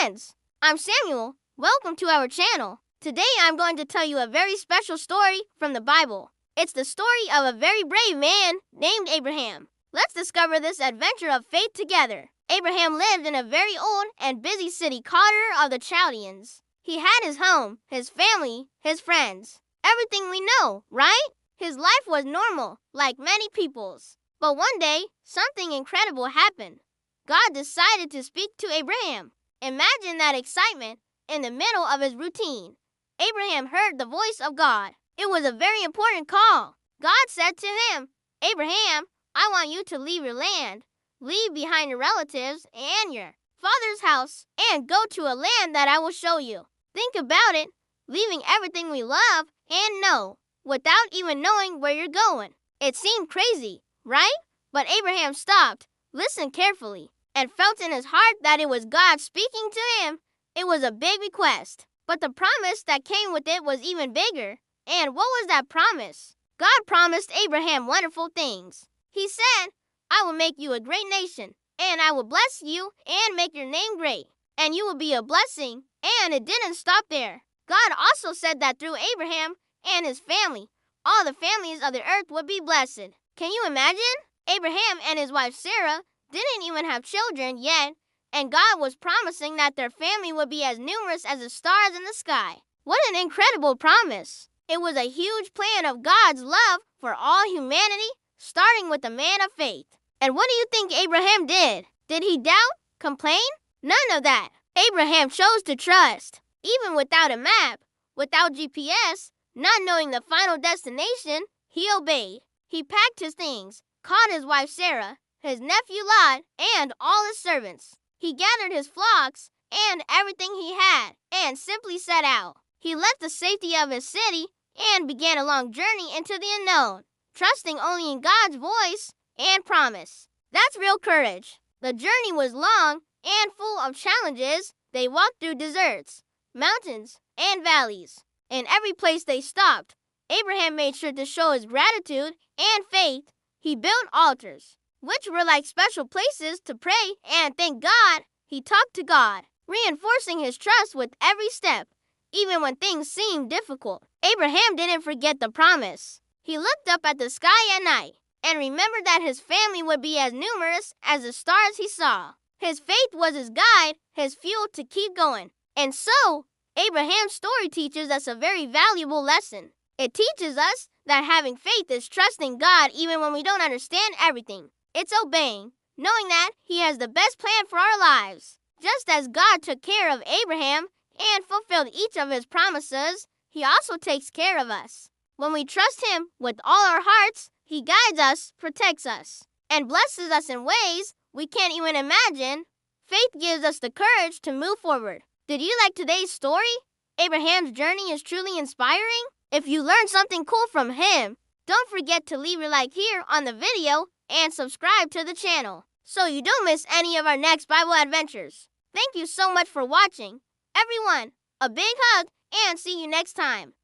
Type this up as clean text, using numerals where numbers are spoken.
friends, I'm Samuel. Welcome to our channel. Today I'm going to tell you a very special story from the Bible. It's the story of a very brave man named Abraham. Let's discover this adventure of faith together. Abraham lived in a very old and busy city called Ur of the Chaldeans. He had his home, his family, his friends. Everything we know, right? His life was normal, like many people's. But one day, something incredible happened. God decided to speak to Abraham. Imagine that excitement in the middle of his routine. Abraham heard the voice of God. It was a very important call. God said to him, "Abraham, I want you to leave your land, leave behind your relatives and your father's house, and go to a land that I will show you." Think about it, leaving everything we love and know, without even knowing where you're going. It seemed crazy, right? But Abraham stopped, listened carefully, and felt in his heart that it was God speaking to him. It was a big request, but the promise that came with it was even bigger. And what was that promise? God promised Abraham wonderful things. He said, "I will make you a great nation, and I will bless you and make your name great, and you will be a blessing." And it didn't stop there. God also said that through Abraham and his family, all the families of the earth would be blessed. Can you imagine? Abraham and his wife Sarah didn't even have children yet, and God was promising that their family would be as numerous as the stars in the sky. What an incredible promise! It was a huge plan of God's love for all humanity, starting with a man of faith. And what do you think Abraham did? Did he doubt? Complain? None of that. Abraham chose to trust. Even without a map, without GPS, not knowing the final destination, he obeyed. He packed his things, called his wife Sarah, his nephew Lot, and all his servants. He gathered his flocks and everything he had, and simply set out. He left the safety of his city and began a long journey into the unknown, trusting only in God's voice and promise. That's real courage. The journey was long and full of challenges. They walked through deserts, mountains, and valleys. In every place they stopped, Abraham made sure to show his gratitude and faith. He built altars, which were like special places to pray and thank God. He talked to God, reinforcing his trust with every step, even when things seemed difficult. Abraham didn't forget the promise. He looked up at the sky at night and remembered that his family would be as numerous as the stars he saw. His faith was his guide, his fuel to keep going. And so, Abraham's story teaches us a very valuable lesson. It teaches us that having faith is trusting God even when we don't understand everything. It's obeying, knowing that He has the best plan for our lives. Just as God took care of Abraham and fulfilled each of His promises, He also takes care of us. When we trust Him with all our hearts, He guides us, protects us, and blesses us in ways we can't even imagine. Faith gives us the courage to move forward. Did you like today's story? Abraham's journey is truly inspiring. If you learned something cool from him, don't forget to leave your like here on the video and subscribe to the channel so you don't miss any of our next Bible adventures. Thank you so much for watching. Everyone, a big hug and see you next time.